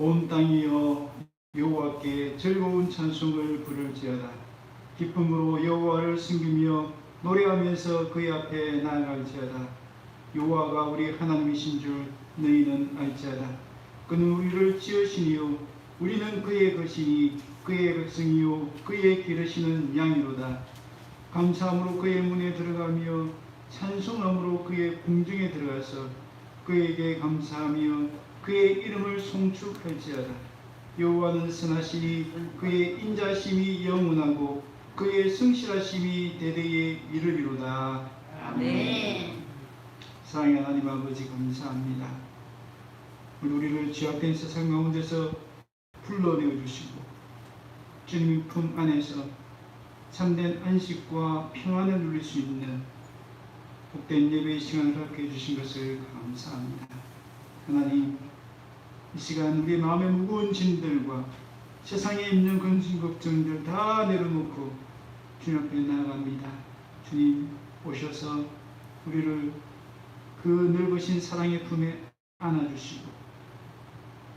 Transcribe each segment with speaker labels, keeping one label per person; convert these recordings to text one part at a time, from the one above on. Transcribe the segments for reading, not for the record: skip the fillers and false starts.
Speaker 1: 온 땅이여 여호와께 즐거운 찬송을 부를지어다. 기쁨으로 여호와를 섬기며 노래하면서 그의 앞에 나아갈지어다. 여호와가 우리 하나님이신 줄 너희는 알지어다. 그는 우리를 지으시니요 우리는 그의 것이니 그의 백성이요 그의 기르시는 양이로다. 감사함으로 그의 문에 들어가며 찬송함으로 그의 궁중에 들어가서 그에게 감사하며 그의 이름을 송축할지어다. 여호와는 선하시니 그의 인자심이 영원하고 그의 성실하심이 대대에 이르리로다.
Speaker 2: 아멘.
Speaker 1: 사랑의 하나님 아버지 감사합니다. 우리를 죄악된 세상 가운데서 불러내어 주시고 주님의 품 안에서 참된 안식과 평안을 누릴 수 있는 복된 예배의 시간을 갖게 해주신 것을 감사합니다. 하나님, 이 시간 우리 마음의 무거운 짐들과 세상에 있는 근심 걱정들 다 내려놓고 주님 앞에 나아갑니다. 주님 오셔서 우리를 그 넓으신 사랑의 품에 안아주시고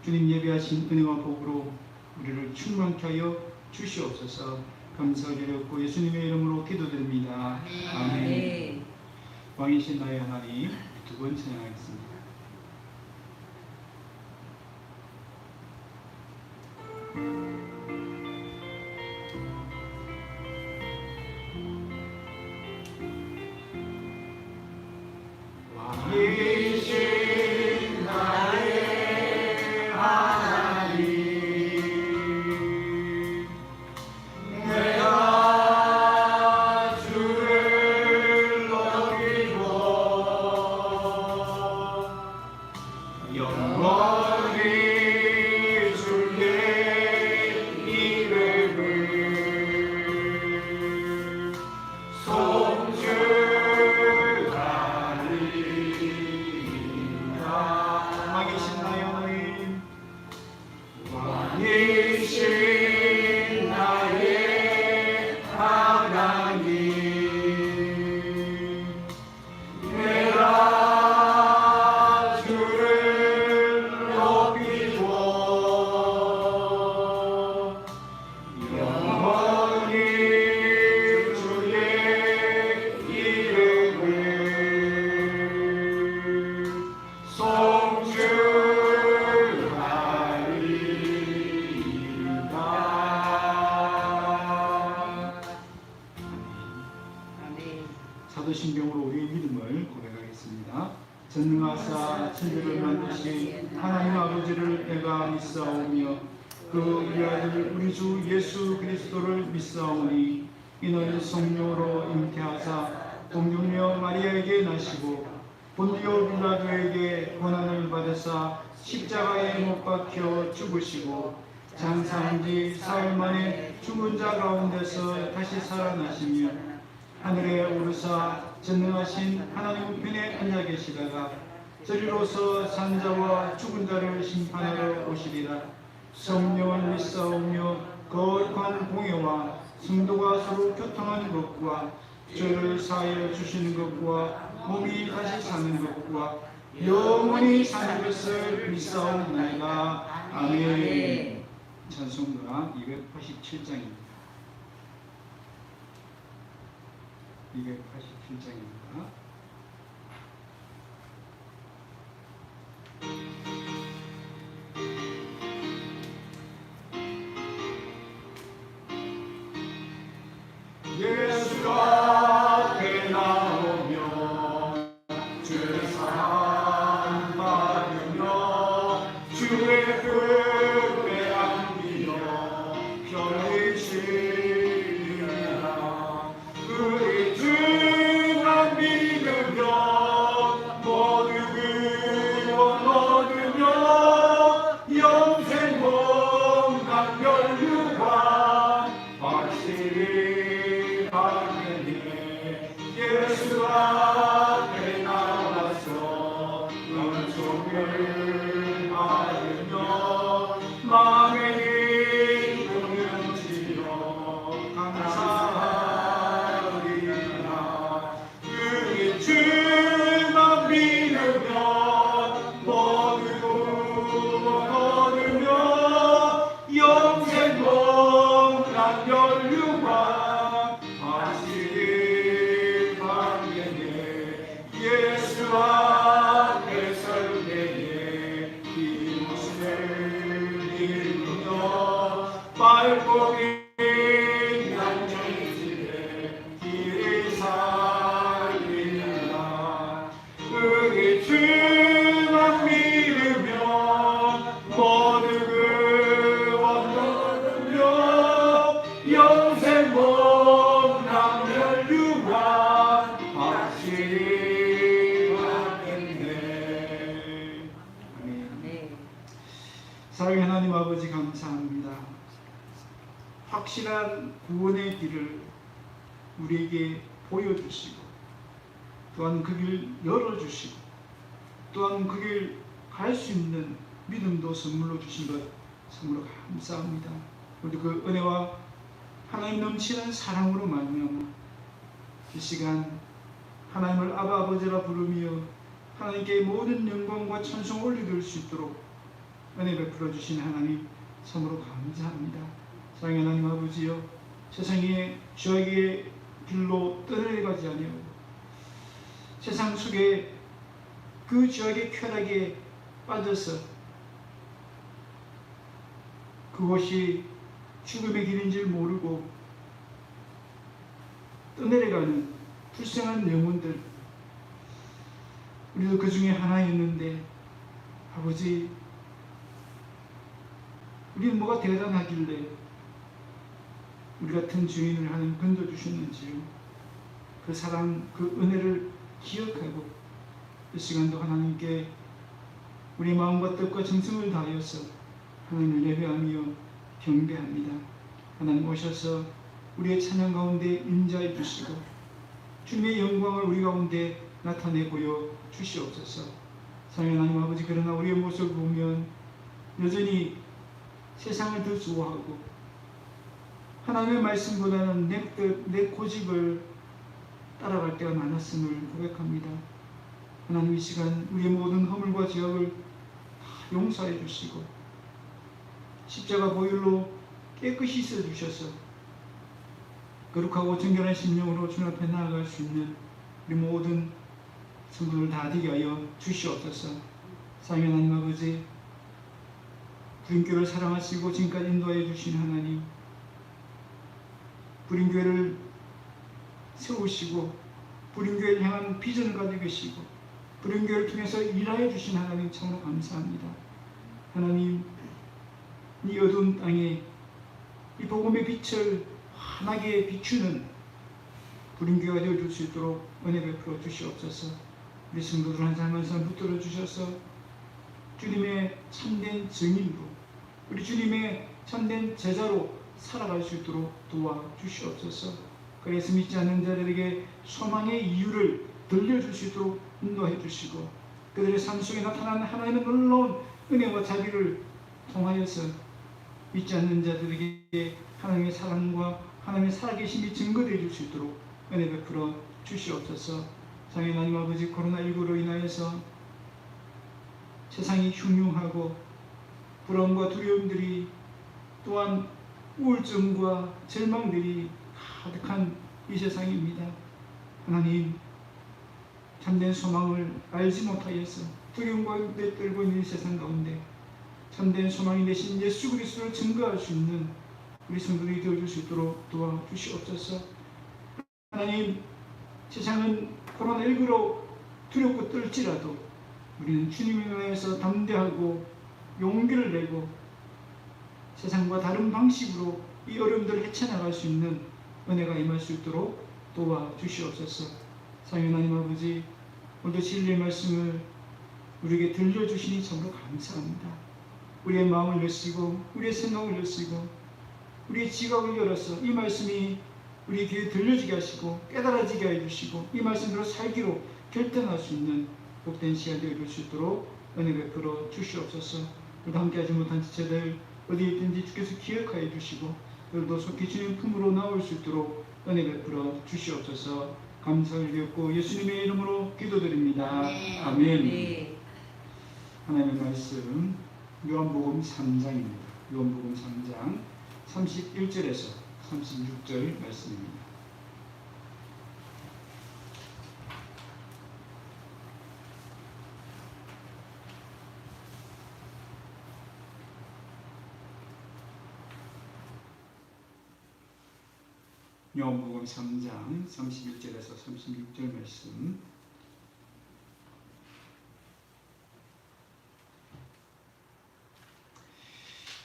Speaker 1: 주님 예배하신 은혜와 복으로 우리를 충만케 하여 주시옵소서. 감사드렸고 예수님의 이름으로 기도드립니다. 아멘. 왕이신 나의 하나님, 두 번 찬양하겠습니다. 왕이신 나의 하나님, 내가 주를 높이고 영원히 주의 이름을 송축하리이다. 왕이신 나의 하나님, 왕이신 나의 하나님, 내가 주를 높이고 영원히 주의 이름을 송축하리이다. 사도신경으로 우리의 믿음을 고백하겠습니다. 전능하사 천지를 만드신 하나님 아버지를 내가 믿사오며 그 우리 아들 우리 주 예수 그리스도를 믿사오니 이는 성령으로 잉태하사 동정녀 마리아에게 나시고 본디오 빌라도에게 고난을 받으사 십자가에 못 박혀 죽으시고 장사한 지 사흘 만에 죽은 자 가운데서 다시 살아나시며 하늘에 오르사 전능하신 하나님 우편에 앉아 계시다가 저리로서 산 자와 죽은 자를 심판하러 오시리라. 성령을 믿사오며 거룩한 공예와 성도가 서로 교통하는 것과 죄를 사하여 주시는 것과 몸이 다시 사는 것과 영원히 사는 것을 믿사옵나이다. 아멘. 찬송가 287장입니다. 287장입니다. 예수 앞에 나오며 주의 사랑 받으며 주의 품에 안기며 편히 쉬리라. 그의 주만 믿으며 모두 구원 얻으며 영생 복락 멸류관 확실히
Speaker 2: 확실한 구원의 길을 우리에게 보여주시고 또한 그 길 열어주시고 또한 그 길 갈 수 있는 믿음도 선물로 주신 것 참으로 감사합니다. 우리 그 은혜와 하나님 넘치는 사랑으로 말미암아 이 시간 하나님을 아바 아버지라 부르며 하나님께 모든 영광과 찬송 올려드릴 수 있도록 은혜 베풀어 주신 하나님 참으로 감사합니다. 사랑의 하나님 아버지여, 세상의 죄악의 길로 떠내려가지 아니하고 세상 속에 그 죄악의 쾌락에 빠져서 그것이 죽음의 길인 줄 모르고 떠내려가는 불쌍한 영혼들, 우리도 그 중에 하나였는데 아버지, 우리는 뭐가 대단하길래 우리 같은 주인을 하나님 건져주셨는지요. 그 사랑, 그 은혜를 기억하고 이 시간도 하나님께 우리 마음과 뜻과 정성을 다하여서 하나님을 예배하며 경배합니다. 하나님 오셔서 우리의 찬양 가운데 임재해 주시고 주님의 영광을 우리 가운데 나타내 보여 주시옵소서. 사랑하는 하나님 아버지, 그러나 우리의 모습을 보면 여전히 세상을 더 좋아하고 하나님의 말씀보다는 내 뜻, 내 고집을 따라갈 때가 많았음을 고백합니다. 하나님 이 시간 우리의 모든 허물과 죄악을 다 용서해 주시고 십자가 보혈로 깨끗이 씻어주셔서 거룩하고 정결한 심령으로 주님 앞에 나아갈 수 있는 우리 모든 성도들 다 되게 하여 주시옵소서. 사랑의 하나님 아버지, 부린교회를 사랑하시고 지금까지 인도하여 주신 하나님, 부린교회를 세우시고 부린교회를 향한 비전을 가지고 계시고 부린교회를 통해서 일하여 주신 하나님 참으로 감사합니다. 하나님, 이 어두운 땅에 이 복음의 빛을 환하게 비추는 부린교회가 되어줄 수 있도록 은혜 베풀어 주시옵소서. 우리 성도들 한 사람 한 사람 붙들어 주셔서 주님의 참된 증인으로, 우리 주님의 참된 제자로 살아갈 수 있도록 도와주시옵소서. 그래서 믿지 않는 자들에게 소망의 이유를 들려줄 수 있도록 인도해 주시고 그들의 삶 속에 나타나는 하나님의 놀라운 은혜와 자비를 통하여서 믿지 않는 자들에게 하나님의 사랑과 하나님의 살아계심이 증거되어 줄 수 있도록 은혜 베풀어 주시옵소서. 사랑의 하나님 아버지, 코로나19로 인하여서 세상이 흉흉하고 불안과 두려움들이 또한 우울증과 절망들이 가득한 이 세상입니다. 하나님, 참된 소망을 알지 못하여서 두려움과 내떨고 있는 이 세상 가운데 참된 소망이 되신 예수 그리스도를 증거할 수 있는 우리 성도들이 되어줄 수 있도록 도와주시옵소서. 하나님, 세상은 코로나19로 두렵고 떨지라도 우리는 주님을 인하여서 담대하고 용기를 내고 세상과 다른 방식으로 이 어려움들을 헤쳐나갈 수 있는 은혜가 임할 수 있도록 도와주시옵소서. 사랑하는 하나님 아버지, 오늘도 진리의 말씀을 우리에게 들려주시니 참으로 감사합니다. 우리의 마음을 여시고 우리의 생각을 여시고 우리의 지각을 열어서 이 말씀이 우리 귀에 들려지게 하시고 깨달아지게 해주시고 이 말씀대로 살기로 결단할 수 있는 복된 시간 되어줄 수 있도록 은혜 베풀어 주시옵소서. 우리도 함께하지 못한 지체들 어디에 있든지 주께서 기억하여 주시고 우리도 속히 주님 품으로 나올 수 있도록 은혜 베풀어 주시옵소서. 감사를 드렸고 예수님의 이름으로 기도드립니다. 아멘.
Speaker 3: 네.
Speaker 2: 하나님의 말씀 요한복음 3장입니다. 요한복음 3장 31절에서 36절 말씀입니다. 요한복음 3장 31절에서 36절 말씀.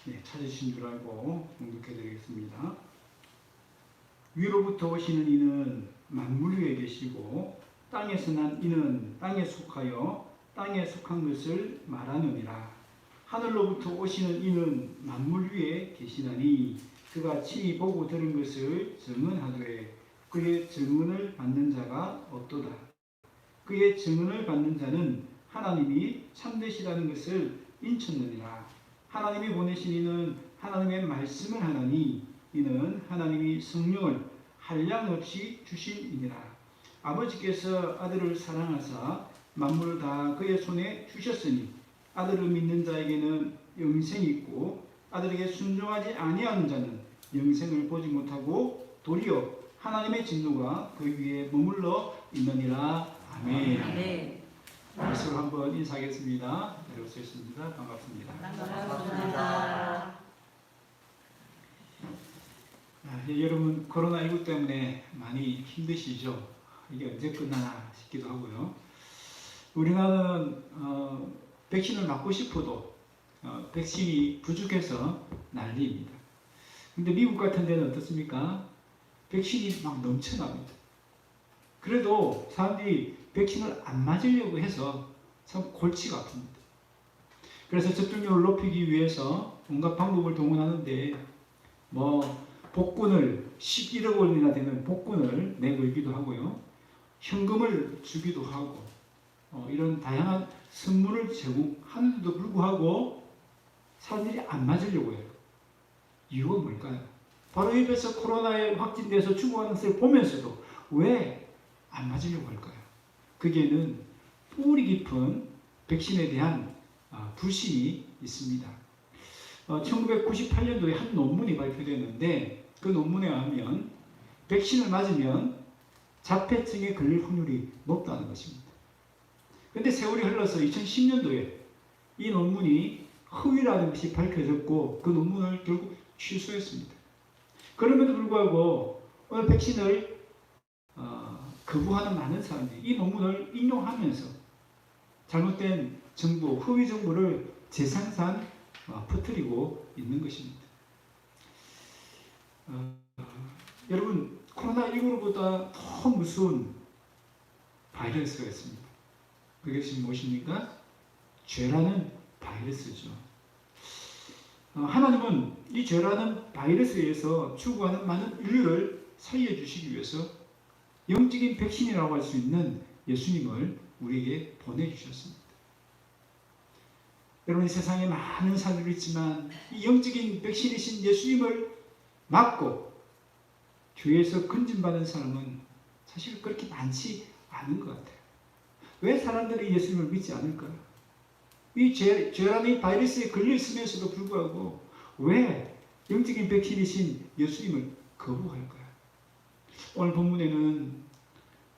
Speaker 2: 네, 찾으신 줄 알고 봉독해 드리겠습니다. 위로부터 오시는 이는 만물 위에 계시고 땅에서 난 이는 땅에 속하여 땅에 속한 것을 말하느니라. 하늘로부터 오시는 이는 만물 위에 계시나니 그가 친히 보고 들은 것을 증언하되 그의 증언을 받는 자가 없도다. 그의 증언을 받는 자는 하나님이 참되시다는 것을 인쳤느니라. 하나님이 보내신 이는 하나님의 말씀을 하나니 이는 하나님이 성령을 한량없이 주신이니라. 아버지께서 아들을 사랑하사 만물을 다 그의 손에 주셨으니 아들을 믿는 자에게는 영생이 있고 아들에게 순종하지 아니하는 자는 영생을 보지 못하고 도리어 하나님의 진노가 그 위에 머물러 있느니라. 아멘.
Speaker 3: 아멘.
Speaker 2: 말씀을 한번 인사하겠습니다. 내려오셨습니다. 반갑습니다.
Speaker 3: 반갑습니다.
Speaker 2: 여러분 코로나19 때문에 많이 힘드시죠? 이게 언제 끝나나 싶기도 하고요. 우리나라는 백신을 맞고 싶어도 백신이 부족해서 난리입니다. 근데 미국 같은 데는 어떻습니까? 백신이 막 넘쳐납니다. 그래도 사람들이 백신을 안 맞으려고 해서 참 골치가 아픕니다. 그래서 접종률을 높이기 위해서 온갖 방법을 동원하는데 복권을 11억 원이나 되는 복권을 내걸기도 하고요. 현금을 주기도 하고 이런 다양한 선물을 제공하는데도 불구하고 사람들이 안 맞으려고 해요. 이유가 뭘까요? 바로 입에서 코로나에 확진돼서 죽어가는 것을 보면서도 왜 안 맞으려고 할까요? 거기에는 뿌리 깊은 백신에 대한 불신이 있습니다. 1998년도에 한 논문이 발표됐는데 그 논문에 의하면 백신을 맞으면 자폐증에 걸릴 확률이 높다는 것입니다. 그런데 세월이 흘러서 2010년도에 이 논문이 허위라는 것이 밝혀졌고 그 논문을 결국 취소했습니다. 그럼에도 불구하고 오늘 백신을 거부하는 많은 사람들이 이 논문을 인용하면서 잘못된 정보, 허위 정보를 재생산 퍼뜨리고 있는 것입니다. 여러분 코로나19보다 더 무서운 바이러스가 있습니다. 그것이 무엇입니까? 죄라는 바이러스죠. 하나님은 이 죄라는 바이러스에 의해서 죽어가는 많은 인류를 살려주시기 위해서 영적인 백신이라고 할 수 있는 예수님을 우리에게 보내주셨습니다. 여러분 이 세상에 많은 사람들이 있지만 이 영적인 백신이신 예수님을 맞고 죄에서 건진받은 사람은 사실 그렇게 많지 않은 것 같아요. 왜 사람들이 예수님을 믿지 않을까요? 이 죄라는 이 바이러스에 걸려 있으면서도 불구하고 왜 영적인 백신이신 예수님을 거부할까요? 오늘 본문에는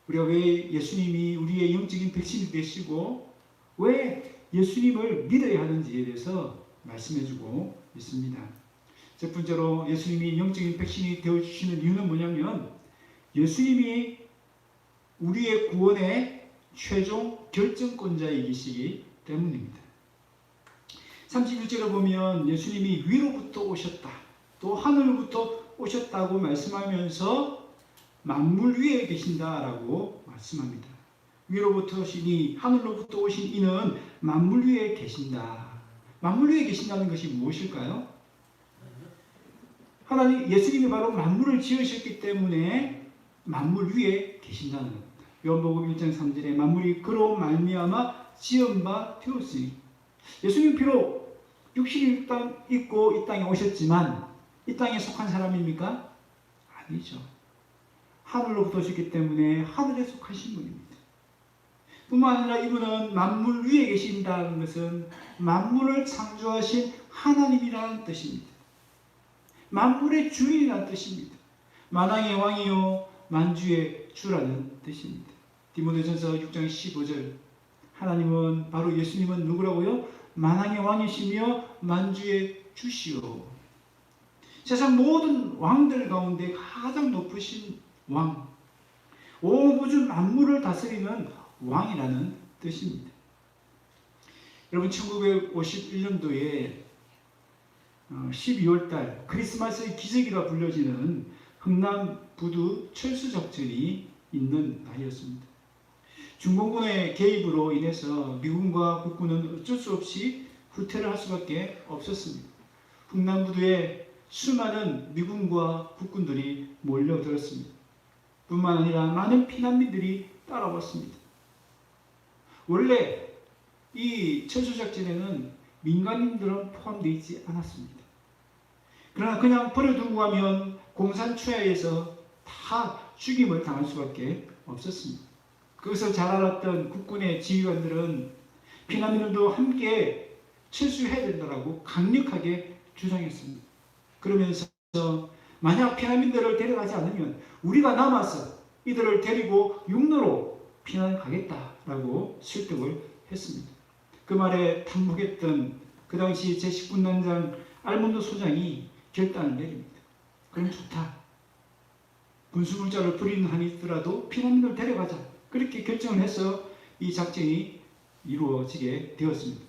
Speaker 2: 우리가 왜 예수님이 우리의 영적인 백신이 되시고 왜 예수님을 믿어야 하는지에 대해서 말씀해주고 있습니다. 첫 번째로 예수님이 영적인 백신이 되어주시는 이유는 뭐냐면 예수님이 우리의 구원의 최종 결정권자이시기 때문입니다. 31절에 보면 예수님이 위로부터 오셨다, 또 하늘부터 오셨다고 말씀하면서 만물 위에 계신다라고 말씀합니다. 위로부터 오시니 하늘로부터 오신 이는 만물 위에 계신다. 만물 위에 계신다는 것이 무엇일까요? 하나님 예수님이 바로 만물을 지으셨기 때문에 만물 위에 계신다는 겁니다. 요한복음 1장 3절에 만물이 그로 말미암아 지은 바 되었으니 예수님 비록 육신이 있고 이 땅에 오셨지만 이 땅에 속한 사람입니까? 아니죠. 하늘로부터 오셨기 때문에 하늘에 속하신 분입니다. 뿐만 아니라 이분은 만물 위에 계신다는 것은 만물을 창조하신 하나님이라는 뜻입니다. 만물의 주인이라는 뜻입니다. 만왕의 왕이요 만주의 주라는 뜻입니다. 디모데전서 6장 15절 하나님은 바로 예수님은 누구라고요? 만왕의 왕이시며 만주의 주시오. 세상 모든 왕들 가운데 가장 높으신 왕, 온 우주 만물을 다스리는 왕이라는 뜻입니다. 여러분 1951년도에 12월달 크리스마스의 기적이라 불려지는 흥남부두 철수작전이 있는 날이었습니다. 중공군의 개입으로 인해서 미군과 국군은 어쩔 수 없이 후퇴를 할 수밖에 없었습니다. 흥남부두에 수많은 미군과 국군들이 몰려들었습니다. 뿐만 아니라 많은 피난민들이 따라왔습니다. 원래 이 철수작전에는 민간인들은 포함되어 있지 않았습니다. 그러나 그냥 버려두고 가면 공산추하에서 다 죽임을 당할 수밖에 없었습니다. 그것을 잘 알았던 국군의 지휘관들은 피난민들도 함께 철수해야 된다고 강력하게 주장했습니다. 그러면서 만약 피난민들을 데려가지 않으면 우리가 남아서 이들을 데리고 육로로 피난 가겠다라고 설득을 했습니다. 그 말에 탐복했던 그 당시 제19군단장 알몬드 소장이 결단을 내립니다. 그럼 좋다. 군수물자를 부리는 한이 있더라도 피난민을 데려가자. 그렇게 결정을 해서 이 작전이 이루어지게 되었습니다.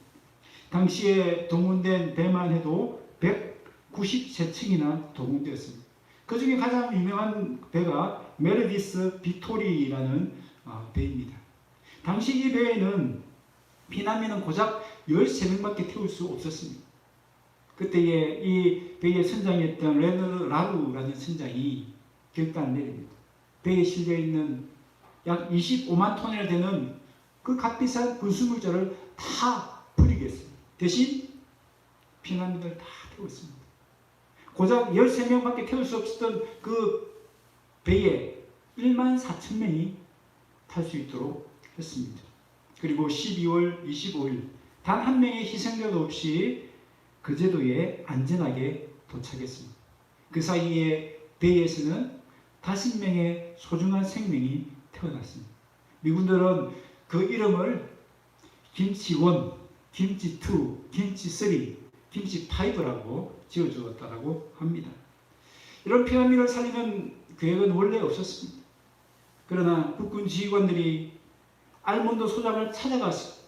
Speaker 2: 당시에 동원된 배만 해도 193층이나 동원되었습니다. 그 중에 가장 유명한 배가 메르디스 비토리라는 배입니다. 당시 이 배에는 피난민은 고작 13명밖에 태울 수 없었습니다. 그때에 이 배의 선장이었던 레너드 라루라는 선장이 결단을 내립니다. 배에 실려 있는 약 25만 톤이나 되는 그 값비싼 군수물자를 다 버리겠습니다. 대신 피난민들 다 태웠습니다. 고작 13명밖에 태울 수 없었던 그 배에 1만 4천 명이 탈 수 있도록 했습니다. 그리고 12월 25일 단 한 명의 희생자도 없이 거제도에 안전하게 도착했습니다. 그 사이에 배에서는 5명의 소중한 생명이 태어났습니다. 미군들은 그 이름을 김치1, 김치2, 김치3, 김치5라고 지어주었다고 합니다. 이런 피난민을 살리는 계획은 원래 없었습니다. 그러나 국군 지휘관들이 알몬드 소장을 찾아가서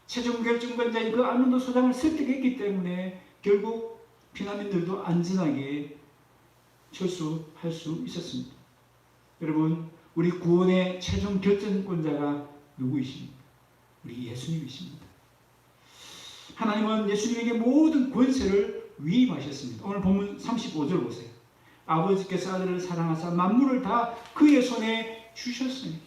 Speaker 2: 최종 결정권자인 그 알몬드 소장을 설득했기 때문에 결국 피난민들도 안전하게 철수할 수 있었습니다. 여러분, 우리 구원의 최종 결정권자가 누구이십니까? 우리 예수님이십니다. 하나님은 예수님에게 모든 권세를 위임하셨습니다. 오늘 본문 35절 보세요. 아버지께서 아들을 사랑하사 만물을 다 그의 손에 주셨으니.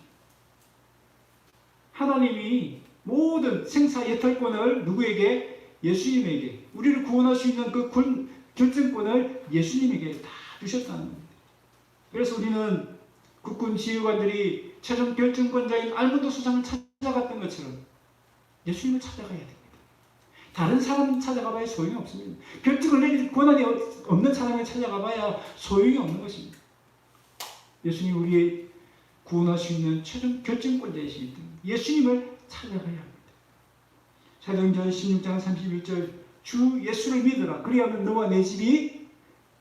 Speaker 2: 하나님이 모든 생사 예탈권을 누구에게? 예수님에게, 우리를 구원할 수 있는 그 결정권을 예수님에게 다 주셨다는 겁니다. 그래서 우리는 국군 지휘관들이 최종 결정권자인 알몬드 소장을 찾아갔던 것처럼 예수님을 찾아가야 됩니다. 다른 사람 찾아가봐야 소용이 없습니다. 결정을 내릴 권한이 없는 사람을 찾아가봐야 소용이 없는 것입니다. 예수님이 우리의 구원할 수 있는 최종 결정권자이시기 때문에 예수님을 찾아가야 합니다. 사도행전 16장 31절 주 예수를 믿으라. 그리하면 너와 내 집이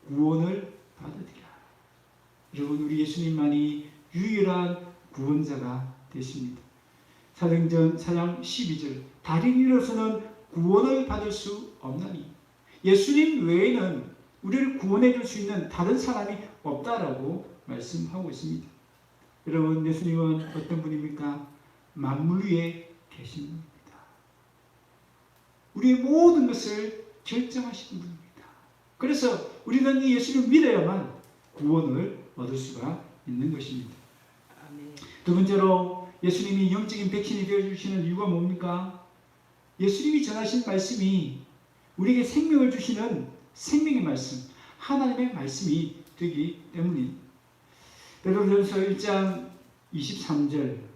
Speaker 2: 구원을 받으리라. 여러분, 우리 예수님만이 유일한 구원자가 되십니다. 사도행전 4장 12절 다른 이로서는 구원을 받을 수 없나니 예수님 외에는 우리를 구원해 줄 수 있는 다른 사람이 없다라고 말씀하고 있습니다. 여러분, 예수님은 어떤 분입니까? 만물 위에 계신 분입니다. 우리의 모든 것을 결정하시는 분입니다. 그래서 우리는 이 예수를 믿어야만 구원을 얻을 수가 있는 것입니다. 두 번째로 예수님이 영적인 백신이 되어주시는 이유가 뭡니까? 예수님이 전하신 말씀이 우리에게 생명을 주시는 생명의 말씀, 하나님의 말씀이 되기 때문입니다. 베드로전서 1장 23절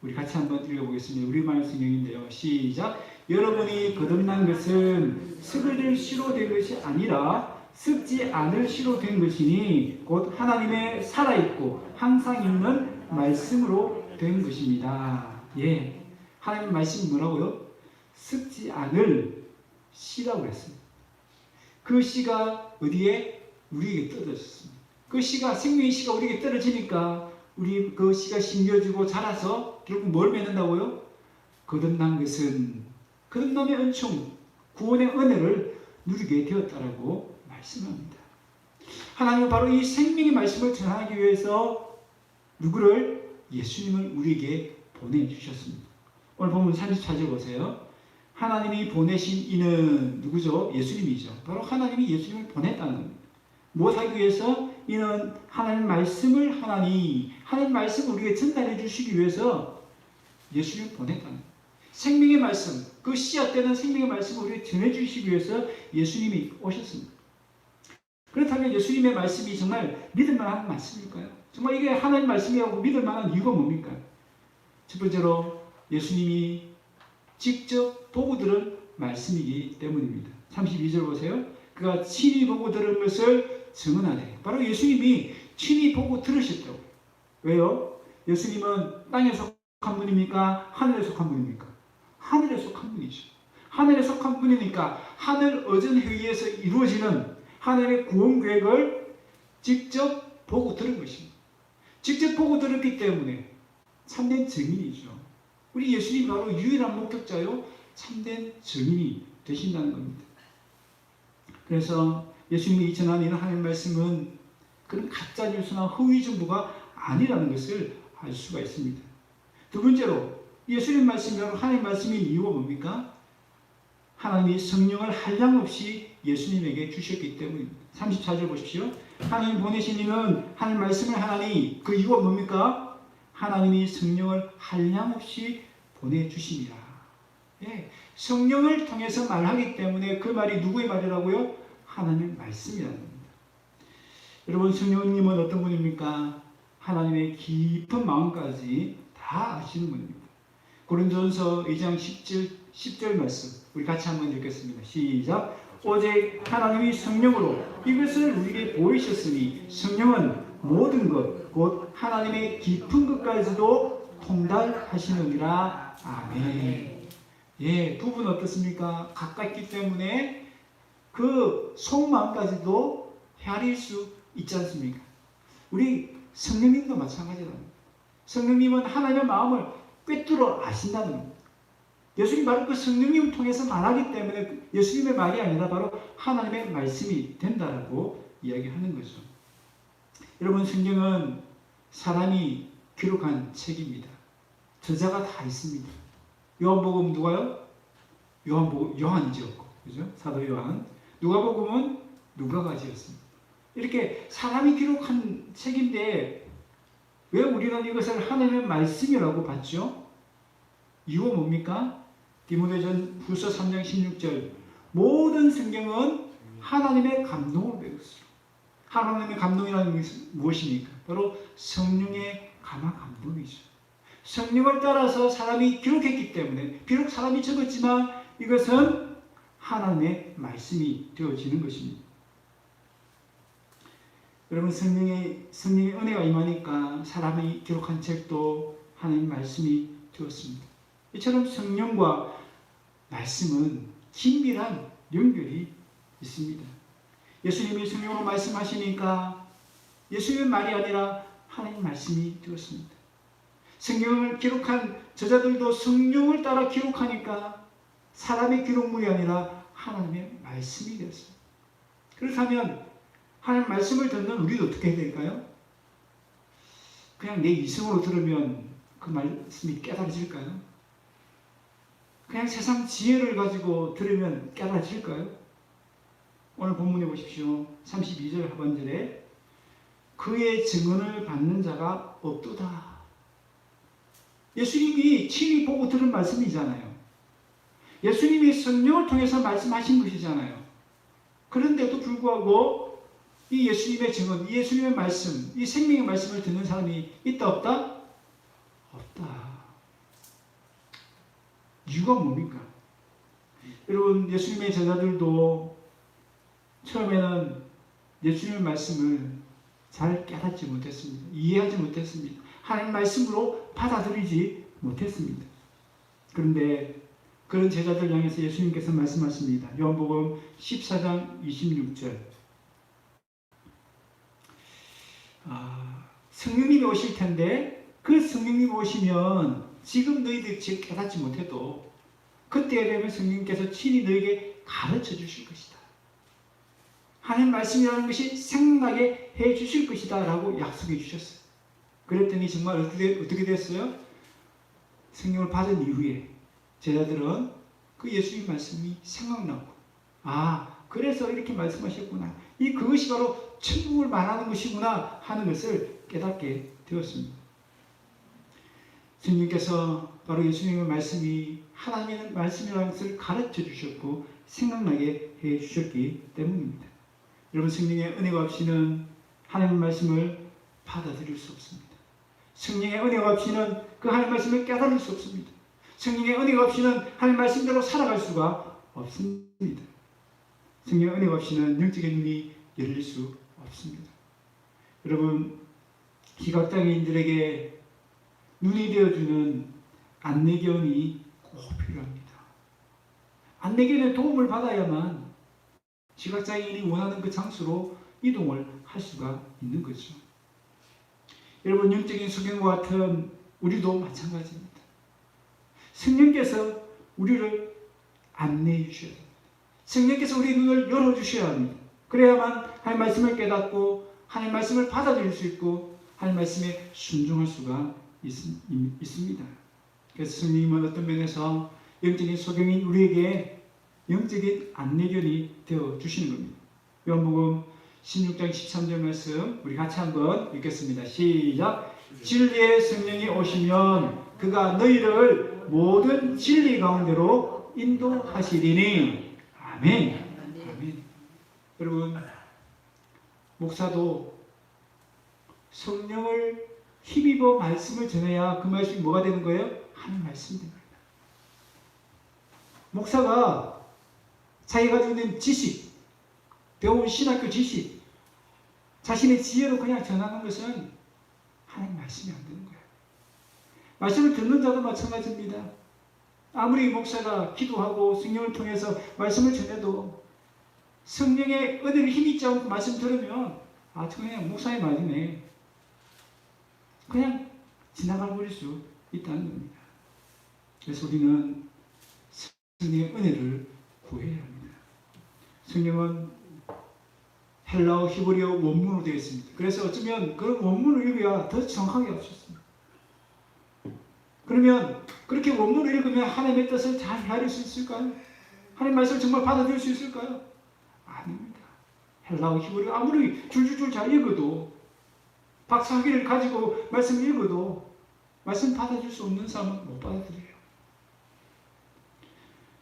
Speaker 2: 우리 같이 한번 읽어보겠습니다. 우리말 성경인데요. 시작. 여러분이 거듭난 것은 썩어질 씨로 된 것이 아니라 썩지 않을 씨로 된 것이니 곧 하나님의 살아있고 항상 있는 말씀으로 된 것입니다. 예, 하나님 말씀이 뭐라고요? 썩지 않을 씨라고 했습니다. 그 씨가 어디에? 우리에게 떨어졌습니다. 그 씨가, 생명의 씨가 우리에게 떨어지니까 우리 그 씨가 심겨지고 자라서 결국 뭘 맺는다고요? 거듭난 것은 거듭남의 은총, 구원의 은혜를 누리게 되었다라고 말씀합니다. 하나님은 바로 이 생명의 말씀을 전하기 위해서 누구를? 예수님을 우리에게 보내주셨습니다. 오늘 본문 34절 보세요. 하나님이 보내신 이는 누구죠? 예수님이죠. 바로 하나님이 예수님을 보냈다는 겁니다. 무엇하기 위해서? 이는 하나님 말씀을 하나님 말씀을 우리에게 전달해 주시기 위해서 예수님을 보냈다는 거예요. 생명의 말씀, 그 씨앗되는 생명의 말씀을 우리에게 전해주시기 위해서 예수님이 오셨습니다. 그렇다면 예수님의 말씀이 정말 믿을 만한 말씀일까요? 정말 이게 하나님 말씀이라고 믿을 만한 이유가 뭡니까? 첫 번째로 예수님이 직접 보고 들은 말씀이기 때문입니다. 32절 보세요. 그가 친히 보고 들은 것을 증언하되. 바로 예수님이 친히 보고 들으셨다고. 왜요? 예수님은 땅에 속한 분입니까? 하늘에 속한 분입니까? 하늘에 속한 분이죠. 하늘에 속한 분이니까 하늘 어전회의에서 이루어지는 하나님의 구원 계획을 직접 보고 들은 것입니다. 직접 보고 들었기 때문에 참된 증인이죠. 우리 예수님이 바로 유일한 목격자요, 참된 증인이 되신다는 겁니다. 그래서 예수님이 전한 이런 하나님 말씀은 그런 가짜 뉴스나 허위 정보가 아니라는 것을 알 수가 있습니다. 두 번째로 예수님 말씀이 바로 하나님 말씀인 이유가 뭡니까? 하나님이 성령을 한량없이 예수님에게 주셨기 때문입니다. 34절 보십시오. 하나님 보내신 이는 하나님 말씀을 하나니 그 이유가 뭡니까? 하나님이 성령을 한량없이 보내주심이라. 예, 성령을 통해서 말하기 때문에 그 말이 누구의 말이라고요? 하나님의 말씀이라는 겁니다. 여러분, 성령님은 어떤 분입니까? 하나님의 깊은 마음까지 다 아시는 분입니다. 고린도전서 2장 10절 말씀 우리 같이 한번 읽겠습니다. 시작. 오직 하나님이 성령으로 이것을 우리에게 보이셨으니 성령은 모든 것 곧 하나님의 깊은 것까지도 통달하시느니라. 아멘. 예, 두 분 어떻습니까? 가깝기 때문에 그 속마음까지도 헤아릴 수 있지 않습니까? 우리 성령님도 마찬가지랍니다. 성령님은 하나님의 마음을 꿰뚫어 아신다는 겁니다. 예수님 바로 그 성령님을 통해서 말하기 때문에 예수님의 말이 아니라 바로 하나님의 말씀이 된다라고 이야기하는 거죠. 여러분, 성경은 사람이 기록한 책입니다. 저자가 다 있습니다. 요한복음 누가요? 요한이 지었고, 그죠? 사도 요한. 누가복음은 누가가 지었습니다. 이렇게 사람이 기록한 책인데 왜 우리는 이것을 하나님의 말씀이라고 봤죠? 이유가 뭡니까? 디모데전 후서 3장 16절 모든 성경은 하나님의 감동을 배웠어요. 하나님의 감동이라는 것은 무엇입니까? 바로 성령의 감화 감동이죠. 성령을 따라서 사람이 기록했기 때문에 비록 사람이 적었지만 이것은 하나님의 말씀이 되어지는 것입니다. 여러분, 성령의 은혜가 임하니까 사람이 기록한 책도 하나님의 말씀이 되었습니다. 이처럼 성령과 말씀은 긴밀한 연결이 있습니다. 예수님이 성령으로 말씀하시니까 예수님의 말이 아니라 하나님의 말씀이 되었습니다. 성경을 기록한 저자들도 성령을 따라 기록하니까 사람의 기록물이 아니라 하나님의 말씀이 되었습니다. 그렇다면 하나님 말씀을 듣는 우리도 어떻게 해야 될까요? 그냥 내 이성으로 들으면 그 말씀이 깨달아질까요? 그냥 세상 지혜를 가지고 들으면 깨달아질까요? 오늘 본문에 보십시오. 32절 하반절에 그의 증언을 받는 자가 없도다. 예수님이 친히 보고 들은 말씀이잖아요. 예수님이 성령을 통해서 말씀하신 것이잖아요. 그런데도 불구하고 이 예수님의 증언, 이 예수님의 말씀, 이 생명의 말씀을 듣는 사람이 있다 없다? 없다. 이유가 뭡니까? 여러분, 예수님의 제자들도 처음에는 예수님의 말씀을 잘 깨닫지 못했습니다. 이해하지 못했습니다. 하나님 말씀으로 받아들이지 못했습니다. 그런데 그런 제자들 향해서 예수님께서 말씀하십니다. 요한복음 14장 26절 성령님이 오실 텐데 그 성령님이 오시면 지금 너희들이 깨닫지 못해도 그때에 되면 성령님께서 친히 너에게 가르쳐 주실 것이다. 하나님 말씀이라는 것이 생각나게 해 주실 것이다 라고 약속해 주셨어요. 그랬더니 정말 어떻게 됐어요? 성령을 받은 이후에 제자들은 그 예수님 말씀이 생각나고 그래서 이렇게 말씀하셨구나. 그것이 바로 천국을 말하는 것이구나 하는 것을 깨닫게 되었습니다. 성령께서 바로 예수님의 말씀이 하나님의 말씀이라는 것을 가르쳐 주셨고 생각나게 해 주셨기 때문입니다. 여러분, 성령의 은혜가 없이는 하나님의 말씀을 받아들일 수 없습니다. 성령의 은혜가 없이는 그 하나님의 말씀을 깨달을 수 없습니다. 성령의 은혜가 없이는 하나님의 말씀대로 살아갈 수가 없습니다. 성령의 은혜가 없이는 영적인 눈이 열릴 수 없습니다. 여러분, 시각장애인들에게 눈이 되어주는 안내견이 꼭 필요합니다. 안내견의 도움을 받아야만 시각장애인이 원하는 그 장소로 이동을 할 수가 있는 거죠. 여러분, 영적인 소경과 같은 우리도 마찬가지입니다. 성령께서 우리를 안내해 주셔야 합니다. 성령께서 우리 눈을 열어주셔야 합니다. 그래야만 하나님 말씀을 깨닫고 하나님 말씀을 받아들일 수 있고 하나님 말씀에 순종할 수가 있습니다. 그래서 성령님은 어떤 면에서 영적인 소경인 우리에게 영적인 안내견이 되어 주시는 겁니다. 요한복음 16장 13절 말씀 우리 같이 한번 읽겠습니다. 시작. 진리의 성령이 오시면 그가 너희를 모든 진리 가운데로 인도하시리니. 아멘. 아멘. 여러분, 목사도 성령을 힘입어 말씀을 전해야 그 말씀이 뭐가 되는 거예요? 하나님 말씀이 되는 거예요. 목사가 자기가 가지고 있는 지식, 배운 신학교 지식, 자신의 지혜로 그냥 전하는 것은 하나님 말씀이 안 되는 거예요. 말씀을 듣는 자도 마찬가지입니다. 아무리 목사가 기도하고 성령을 통해서 말씀을 전해도 성령의 은혜를 힘입지 않고 말씀 들으면 그냥 목사의 말이네, 그냥 지나가 버릴 수 있다는 겁니다. 그래서 우리는 성령의 은혜를 구해야 합니다. 성령은 헬라어, 히브리어 원문으로 되어 있습니다. 그래서 어쩌면 그런 원문을 읽어야 더 정확하게 알 수 있습니다. 그러면 그렇게 원문을 읽으면 하나님의 뜻을 잘 헤아릴 수 있을까요? 하나님의 말씀을 정말 받아들일 수 있을까요? 아닙니다. 헬라어, 히브리어 아무리 줄줄줄 잘 읽어도, 박사학위를 가지고 말씀을 읽어도 말씀 받아줄 수 없는 사람은 못 받아들여요.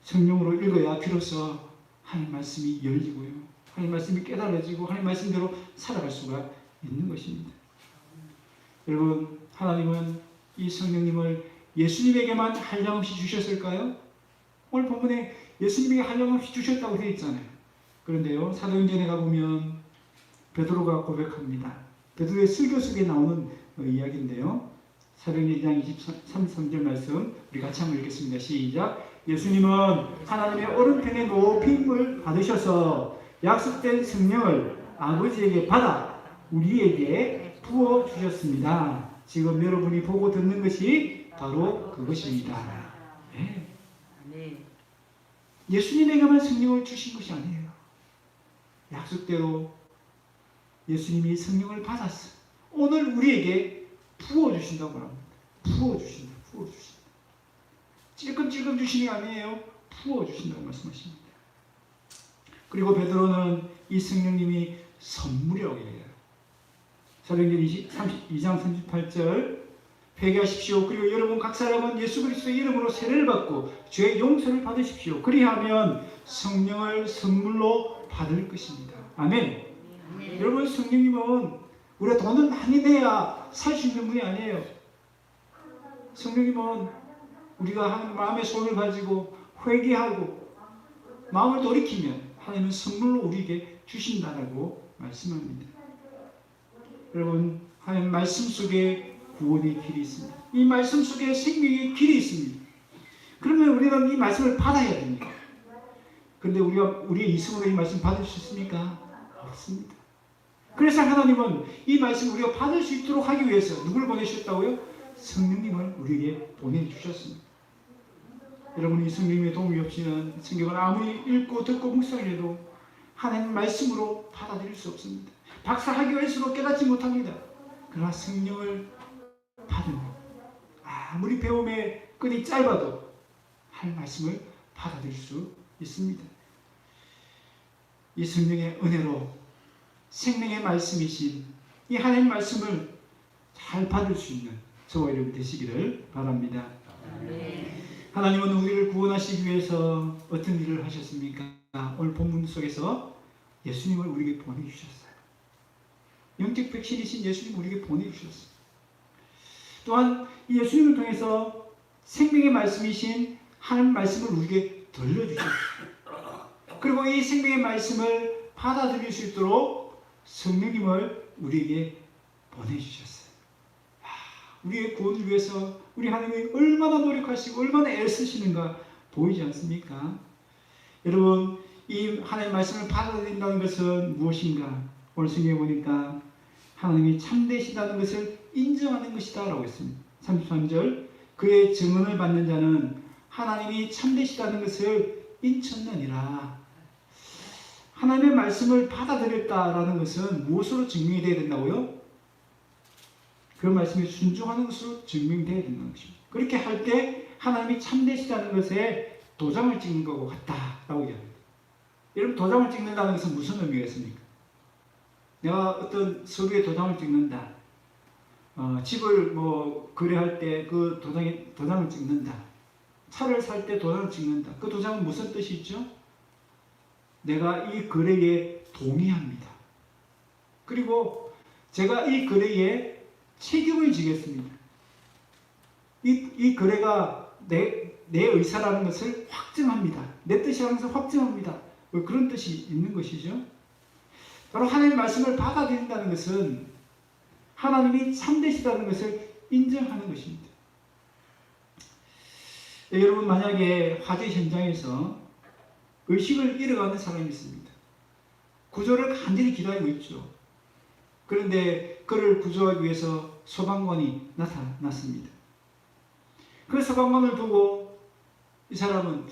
Speaker 2: 성령으로 읽어야 비로소 하나님 말씀이 열리고요, 하나님 말씀이 깨달아지고 하나님 말씀대로 살아갈 수가 있는 것입니다. 여러분, 하나님은 이 성령님을 예수님에게만 한량없이 주셨을까요? 오늘 본문에 예수님에게 한량없이 주셨다고 되어 있잖아요. 그런데요, 사도행전에 가보면 베드로가 고백합니다. 베드로의 설교 속에 나오는 이야기인데요. 사도행전 2장 23절 말씀 우리 같이 한번 읽겠습니다. 시작. 예수님은 하나님의 오른편에 높임을 받으셔서 약속된 성령을 아버지에게 받아 우리에게 부어주셨습니다. 지금 여러분이 보고 듣는 것이 바로 그것입니다. 네. 예수님에게만 성령을 주신 것이 아니에요. 약속대로 예수님이 성령을 받았어. 오늘 우리에게 부어주신다고 합니다. 부어주신다. 찔끔찔끔 주시는 게 아니에요. 부어주신다고 말씀하십니다. 그리고 베드로는 이 성령님이 선물이라고 해요. 사도행전 2장 38절 회개하십시오. 그리고 여러분 각 사람은 예수 그리스도의 이름으로 세례를 받고 죄의 용서를 받으십시오. 그리하면 성령을 선물로 받을 것입니다. 아멘. 여러분, 성령님은 우리가 돈을 많이 내야 살 수 있는 분이 아니에요. 성령님은 우리가 하나님 마음의 손을 가지고 회개하고 마음을 돌이키면 하나님은 선물로 우리에게 주신다라고 말씀합니다. 여러분, 하나님 말씀 속에 구원의 길이 있습니다. 이 말씀 속에 생명의 길이 있습니다. 그러면 우리는 이 말씀을 받아야 됩니다. 그런데 우리의 이성으로 이 말씀 받을 수 있습니까? 없습니다. 그래서 하나님은 이 말씀을 우리가 받을 수 있도록 하기 위해서 누굴 보내셨다고요? 성령님을 우리에게 보내주셨습니다. 여러분, 이 성령님의 도움이 없이는 성경을 아무리 읽고 듣고 묵상해도 하나님 말씀으로 받아들일 수 없습니다. 박사학위할수록 깨닫지 못합니다. 그러나 성령을 받으면 아무리 배움의 끈이 짧아도 하나님 말씀을 받아들일 수 있습니다. 이 성령의 은혜로 생명의 말씀이신 이 하나님 말씀을 잘 받을 수 있는 저와 여러분 되시기를 바랍니다. 하나님은 우리를 구원하시기 위해서 어떤 일을 하셨습니까? 오늘 본문 속에서 예수님을 우리에게 보내주셨어요. 영적 백신이신 예수님 우리에게 보내주셨어요. 또한 이 예수님을 통해서 생명의 말씀이신 하나님 말씀을 우리에게 들려주셨어요. 그리고 이 생명의 말씀을 받아들일 수 있도록 성령님을 우리에게 보내주셨어요. 우리의 구원을 위해서 우리 하나님이 얼마나 노력하시고 얼마나 애쓰시는가 보이지 않습니까? 여러분, 이 하나님의 말씀을 받아들인다는 것은 무엇인가? 오늘 성경에 보니까 하나님이 참되시다는 것을 인정하는 것이다 라고 했습니다. 33절, 그의 증언을 받는 자는 하나님이 참되시다는 것을 인쳤느니라. 하나님의 말씀을 받아들였다라는 것은 무엇으로 증명이 되어야 된다고요? 그 말씀에 순종하는 것으로 증명되어야 된다는 것입니다. 그렇게 할 때 하나님이 참되시다는 것에 도장을 찍는 것과 같다라고 이야기합니다. 여러분, 도장을 찍는다는 것은 무슨 의미가 있습니까? 내가 어떤 서류에 도장을 찍는다. 집을 거래할 때 그 도장을 찍는다. 차를 살 때 도장을 찍는다. 그 도장은 무슨 뜻이 있죠? 내가 이 거래에 동의합니다. 그리고 제가 이 거래에 책임을 지겠습니다. 이 거래가 내 의사라는 것을 확증합니다. 내 뜻이라는 것을 확증합니다. 그런 뜻이 있는 것이죠. 바로 하나님의 말씀을 받아들인다는 것은 하나님이 참되시다는 것을 인정하는 것입니다. 여러분, 만약에 화재 현장에서 의식을 잃어가는 사람이 있습니다. 구조를 간절히 기다리고 있죠. 그런데 그를 구조하기 위해서 소방관이 나타났습니다. 그 소방관을 보고 이 사람은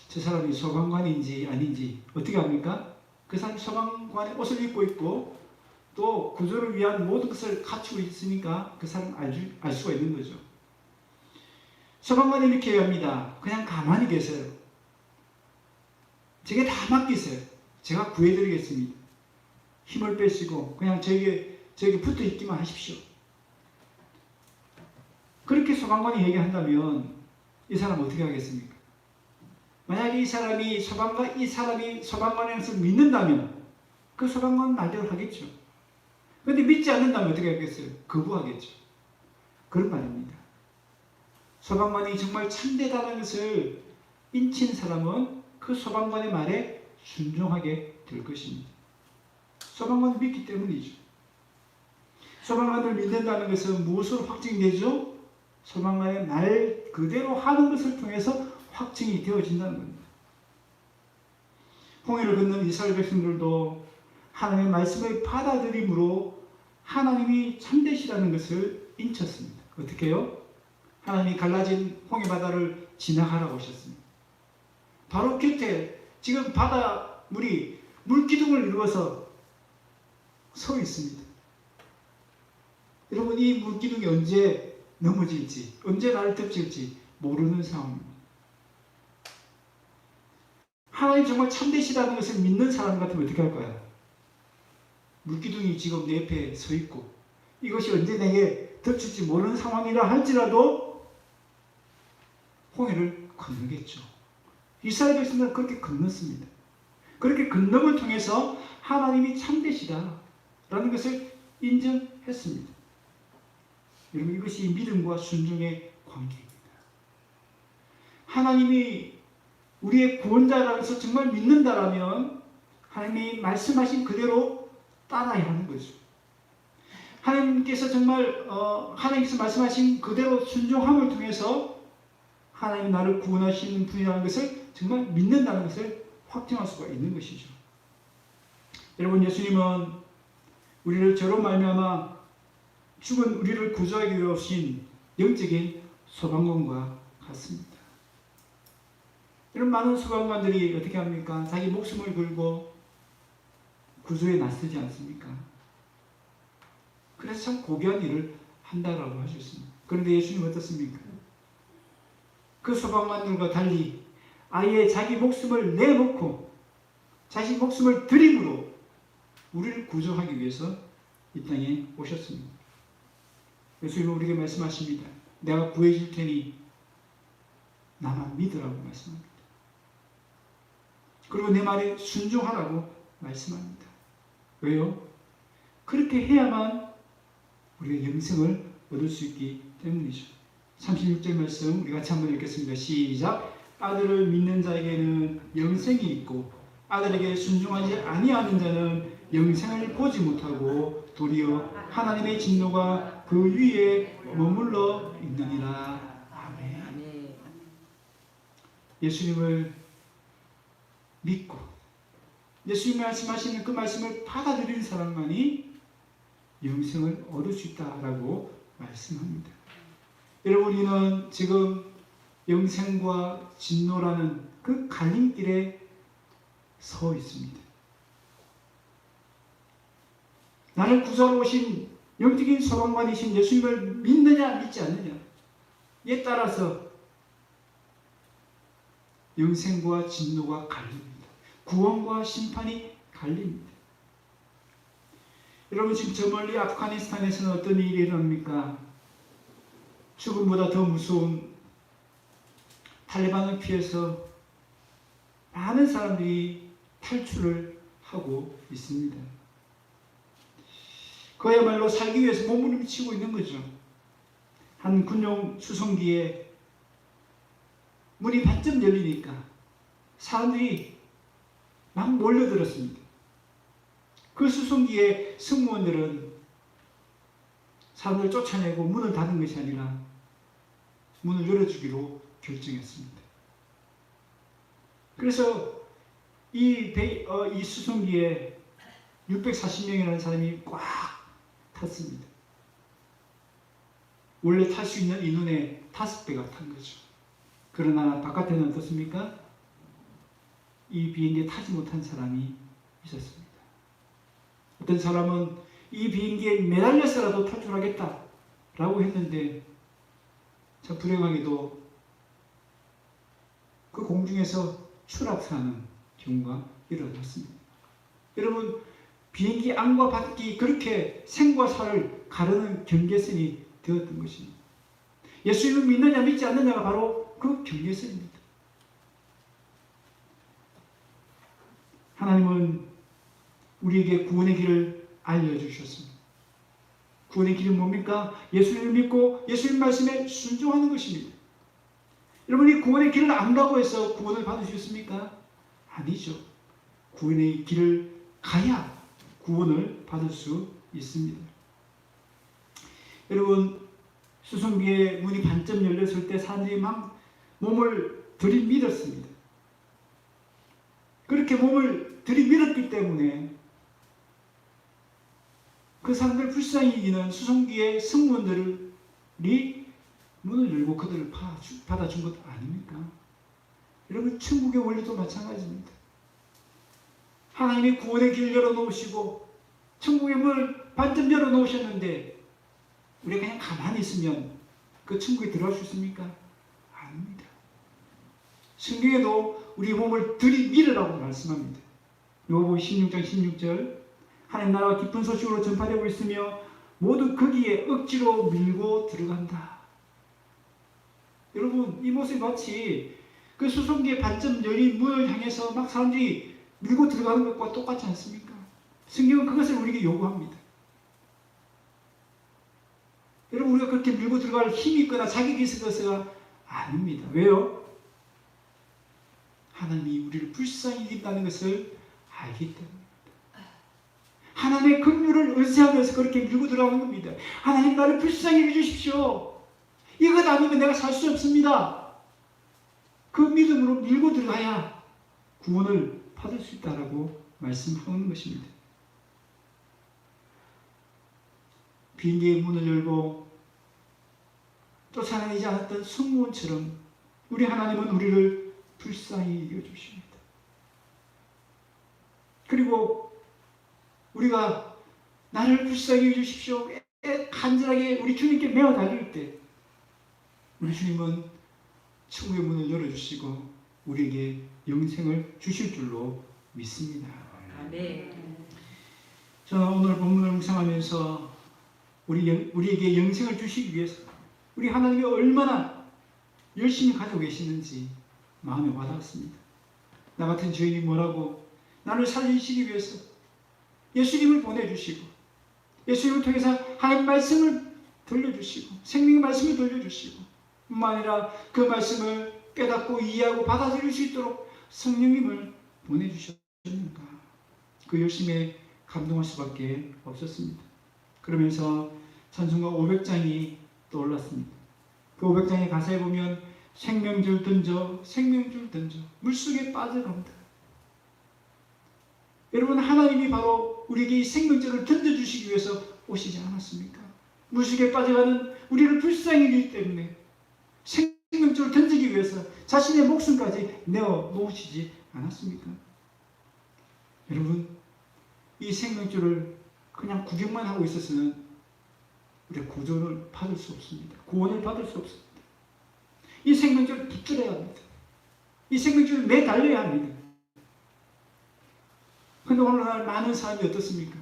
Speaker 2: 저 사람이 소방관인지 아닌지 어떻게 합니까? 그 사람이 소방관의 옷을 입고 있고 또 구조를 위한 모든 것을 갖추고 있으니까 그 사람은 알 수가 있는 거죠. 소방관이 이렇게 얘기합니다. 그냥 가만히 계세요. 제게 다 맡기세요. 제가 구해드리겠습니다. 힘을 빼시고 그냥 저에게 붙어 있기만 하십시오. 그렇게 소방관이 얘기한다면 이 사람은 어떻게 하겠습니까? 만약에 이 사람이 소방관의 것을 믿는다면 그 소방관은 말대로 하겠죠. 그런데 믿지 않는다면 어떻게 하겠어요? 거부하겠죠. 그런 말입니다. 소방관이 정말 참되다는 것을 인친 사람은 그 소방관의 말에 순종하게 될 것입니다. 소방관을 믿기 때문이죠. 소방관을 믿는다는 것은 무엇으로 확증되죠? 소방관의 말 그대로 하는 것을 통해서 확증이 되어진다는 겁니다. 홍해를 건넌 이스라엘 백성들도 하나님의 말씀을 받아들임으로 하나님이 참되시다는 것을 인쳤습니다. 어떻게 해요? 하나님이 갈라진 홍해 바다를 지나가라고 하셨습니다. 바로 곁에 지금 바다 물이 물기둥을 이루어서 서 있습니다. 여러분, 이 물기둥이 언제 넘어질지, 언제 나를 덮칠지 모르는 상황입니다. 하나님 정말 참되시다는 것을 믿는 사람 같으면 어떻게 할 거야? 물기둥이 지금 내 옆에 서 있고 이것이 언제 내게 덮칠지 모르는 상황이라 할지라도 홍해를 건너겠죠. 이스라엘 백성들은 그렇게 건넜습니다. 그렇게 건너을 통해서 하나님이 참되시다라는 것을 인정했습니다. 여러분, 이것이 믿음과 순종의 관계입니다. 하나님이 우리의 구원자라는 것을 정말 믿는다라면 하나님이 말씀하신 그대로 따라야 하는 거죠. 하나님께서 정말 하나님께서 말씀하신 그대로 순종함을 통해서 하나님이 나를 구원하시는 분이라는 것을 정말 믿는다는 것을 확증할 수가 있는 것이죠. 여러분, 예수님은 우리를 저로 말미암아 죽은 우리를 구조하기 위해 오신 영적인 소방관과 같습니다. 이런 많은 소방관들이 어떻게 합니까? 자기 목숨을 걸고 구조에 나서지 않습니까? 그래서 참 고귀한 일을 한다라고 하셨습니다. 그런데 예수님은 어떻습니까? 그 소방관들과 달리 아예 자기 목숨을 내놓고 자신 목숨을 드림으로 우리를 구조하기 위해서 이 땅에 오셨습니다. 예수님은 우리에게 말씀하십니다. 내가 구해줄 테니 나만 믿으라고 말씀합니다. 그리고 내 말에 순종하라고 말씀합니다. 왜요? 그렇게 해야만 우리가 영생을 얻을 수 있기 때문이죠. 36절 말씀 우리 같이 한번 읽겠습니다. 시작. 아들을 믿는 자에게는 영생이 있고 아들에게 순종하지 아니하는 자는 영생을 보지 못하고 도리어 하나님의 진노가 그 위에 머물러 있느니라. 아멘.
Speaker 3: 아멘.
Speaker 2: 예수님을 믿고 예수님 말씀하시는 그 말씀을 받아들이는 사람만이 영생을 얻을 수 있다라고 말씀합니다. 여러분, 우리는 지금 영생과 진노라는 그 갈림길에 서 있습니다. 나를 구하러 오신 영적인 소방관이신 예수님을 믿느냐 믿지 않느냐 에 따라서 영생과 진노가 갈립니다. 구원과 심판이 갈립니다. 여러분, 지금 저 멀리 아프가니스탄에서는 어떤 일이 일어납니까? 죽음보다 더 무서운 탈레반을 피해서 많은 사람들이 탈출을 하고 있습니다. 그야말로 살기 위해서 몸부림치고 있는 거죠. 한 군용 수송기에 문이 반쯤 열리니까 사람들이 막 몰려들었습니다. 그 수송기의 승무원들은 사람들을 쫓아내고 문을 닫은 것이 아니라 문을 열어주기로 결정했습니다. 그래서 이 수송기에 640명이라는 사람이 꽉 탔습니다. 원래 탈 수 있는 인원의 5배가 탄 거죠. 그러나 바깥에는 어떻습니까? 이 비행기에 타지 못한 사람이 있었습니다. 어떤 사람은 이 비행기에 매달려서라도 탈출하겠다라고 했는데 참 불행하게도 그 공중에서 추락하는 경우가 일어났습니다. 여러분, 비행기 안과 밖이 그렇게 생과 사를 가르는 경계선이 되었던 것입니다. 예수님을 믿느냐 믿지 않느냐가 바로 그 경계선입니다. 하나님은 우리에게 구원의 길을 알려주셨습니다. 구원의 길은 뭡니까? 예수님을 믿고 예수님 말씀에 순종하는 것입니다. 여러분이 구원의 길을 안 가고 해서 구원을 받으셨습니까? 아니죠. 구원의 길을 가야 구원을 받을 수 있습니다. 여러분, 수송기의 문이 반쯤 열렸을 때 사람들이 막 몸을 들이밀었습니다. 그렇게 몸을 들이밀었기 때문에 그 사람들 불쌍히 여기는 수송기의 승무원들이 문을 열고 그들을 받아준 것 아닙니까? 여러분, 천국의 원리도 마찬가지입니다. 하나님이 구원의 길을 열어놓으시고 천국의 문을 반쯤 열어놓으셨는데 우리가 그냥 가만히 있으면 그 천국에 들어갈 수 있습니까? 아닙니다. 성경에도 우리 몸을 들이밀으라고 말씀합니다. 요한복음 16장 16절 하나님 나라가 깊은 소식으로 전파되고 있으며 모두 거기에 억지로 밀고 들어간다. 여러분, 이 모습이 마치 그 수송기의 반쯤 열린 문을 향해서 막 사람들이 밀고 들어가는 것과 똑같지 않습니까? 성경은 그것을 우리에게 요구합니다. 여러분, 우리가 그렇게 밀고 들어갈 힘이 있거나 자격이 있어서가 아닙니다. 왜요? 하나님이 우리를 불쌍히 여긴다는 것을 알기 때문입니다. 하나님의 긍휼을 의지하면서 그렇게 밀고 들어가는 겁니다. 하나님, 나를 불쌍히 여겨주십시오. 이것 아니면 내가 살 수 없습니다. 그 믿음으로 밀고 들어가야 구원을 받을 수 있다라고 말씀하는 것입니다. 비행기의 문을 열고 쫓아내지 않았던 승무원처럼 우리 하나님은 우리를 불쌍히 여겨주십니다. 그리고 우리가 나를 불쌍히 여겨주십시오 간절하게 우리 주님께 매어 달릴 때 우리 주님은 천국의 문을 열어주시고 우리에게 영생을 주실 줄로 믿습니다.
Speaker 3: 아멘.
Speaker 2: 저는 오늘 본문을 묵상하면서 우리에게 영생을 주시기 위해서 우리 하나님이 얼마나 열심히 가지고 계시는지 마음에 와닿았습니다. 나 같은 죄인이 뭐라고 나를 살리시기 위해서 예수님을 보내주시고 예수님을 통해서 하나님 말씀을 들려주시고 생명의 말씀을 들려주시고 뿐만 아니라 그 말씀을 깨닫고 이해하고 받아들일 수 있도록 성령님을 보내주셨는가. 그 열심에 감동할 수밖에 없었습니다. 그러면서 찬송가 500장이 떠올랐습니다. 그 500장의 가사에 보면 생명줄 던져 생명줄 던져 물속에 빠져나온다. 여러분, 하나님이 바로 우리에게 이 생명줄을 던져주시기 위해서 오시지 않았습니까? 물속에 빠져가는 우리를 불쌍히 여기기 때문에 생명줄을 던지기 위해서 자신의 목숨까지 내어 놓으시지 않았습니까? 여러분, 이 생명줄을 그냥 구경만 하고 있어서는 우리가 구원을 받을 수 없습니다. 구원을 받을 수 없습니다. 이 생명줄을 붙들어야 합니다. 이 생명줄을 매달려야 합니다. 그런데 오늘날 많은 사람이 어떻습니까?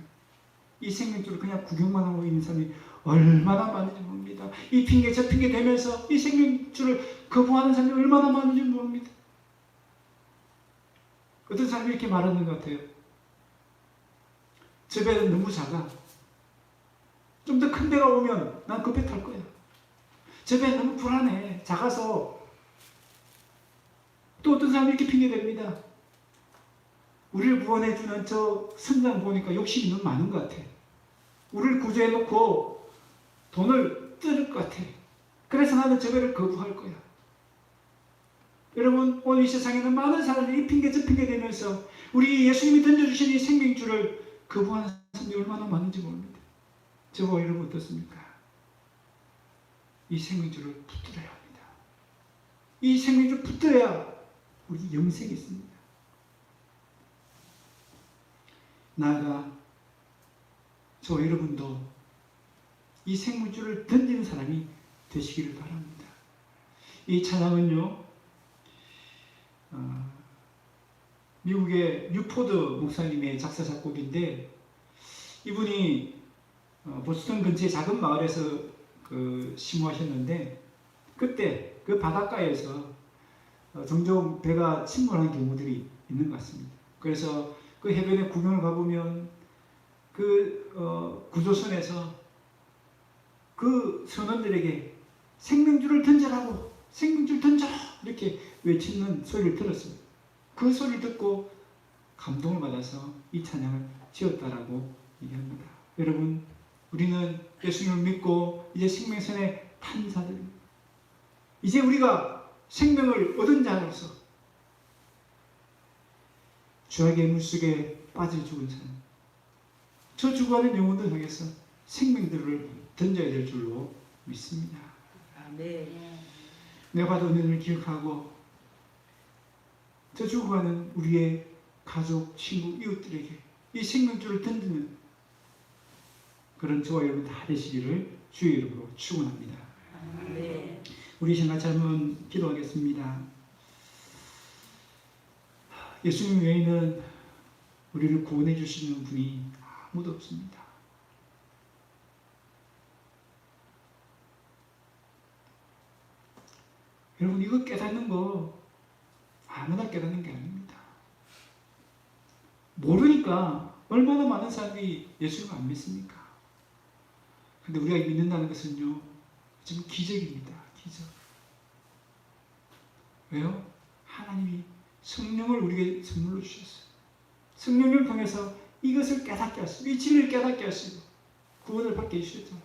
Speaker 2: 이 생명줄을 그냥 구경만 하고 있는 사람이 얼마나 많은지 모릅니다. 이 핑계 저 핑계 대면서 이 생명줄을 거부하는 사람이 얼마나 많은지 모릅니다. 어떤 사람이 이렇게 말하는 것 같아요. 저 배는 너무 작아. 좀 더 큰 배가 오면 난 그 배 탈 거야. 저 배는 너무 불안해. 작아서. 또 어떤 사람이 이렇게 핑계댑니다. 우리를 구원해주는 저 선장 보니까 욕심이 너무 많은 것 같아. 우리를 구조해놓고 돈을 뜯을 것 같아. 그래서 나는 저 배를 거부할 거야. 여러분, 오늘 이 세상에는 많은 사람들이 이 핑계 저 핑계 대면서 우리 예수님이 던져주신 이 생명줄을 거부하는 사람들이 얼마나 많은지 모릅니다. 저와 여러분 어떻습니까? 이 생명줄을 붙들어야 합니다. 이 생명줄을 붙들어야 우리 영생이 있습니다. 나아가 저와 여러분도 이 생명줄을 던지는 사람이 되시기를 바랍니다. 이 찬양은요, 미국의 뉴포드 목사님의 작사 작곡인데, 이분이 보스턴 근처의 작은 마을에서 심호하셨는데, 그때 그 바닷가에서 종종 배가 침몰한 경우들이 있는 것 같습니다. 그래서 그 해변에 구경을 가보면 그 구조선에서 그 선원들에게 생명줄을 던져라고, 생명줄 던져라 이렇게 외치는 소리를 들었어요. 그 소리를 듣고 감동을 받아서 이 찬양을 지었다라고 얘기합니다. 여러분, 우리는 예수님을 믿고 이제 생명선에 탄 자들입니다. 이제 우리가 생명을 얻은 자로서 죄악의 물속에 빠져 죽은 사람, 저 죽어가는 영혼들 향해서 생명들을 던져야 될 줄로 믿습니다.
Speaker 3: 네.
Speaker 2: 내가 받은 은혜를 기억하고 저 죽어가는 우리의 가족, 친구, 이웃들에게 이 생명줄을 던지는 그런 저와 여러분 다 되시기를 주의 이름으로 축원합니다.
Speaker 3: 네.
Speaker 2: 우리 생각 짧은 기도하겠습니다. 예수님 외에는 우리를 구원해 주시는 분이 아무도 없습니다. 여러분, 이거 깨닫는 거 아무나 깨닫는 게 아닙니다. 모르니까 얼마나 많은 사람들이 예수님을 안 믿습니까? 근데 우리가 믿는다는 것은요, 지금 기적입니다. 기적. 왜요? 하나님이 성령을 우리에게 선물로 주셨어요. 성령을 통해서 이것을 깨닫게 하시고, 이 진리를 깨닫게 하시고, 구원을 받게 해주셨잖아요.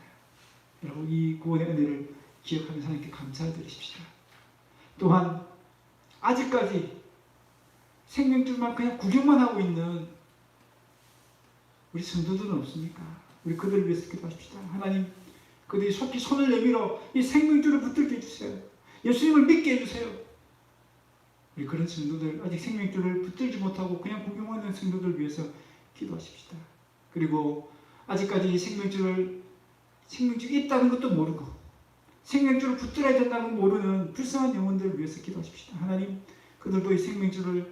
Speaker 2: 여러분, 이 구원의 은혜를 기억하면서 하나님께 감사를 드리십시다. 또한, 아직까지 생명줄만 그냥 구경만 하고 있는 우리 성도들은 없습니까? 우리 그들을 위해서 기도하십시다. 하나님, 그들이 속히 손을 내밀어 이 생명줄을 붙들게 해주세요. 예수님을 믿게 해주세요. 우리 그런 성도들, 아직 생명줄을 붙들지 못하고 그냥 구경하는 성도들을 위해서 기도하십시다. 그리고 아직까지 생명줄이 있다는 것도 모르고 생명줄을 붙들어야 된다는 걸 모르는 불쌍한 영혼들을 위해서 기도하십시다. 하나님, 그들도 이 생명줄을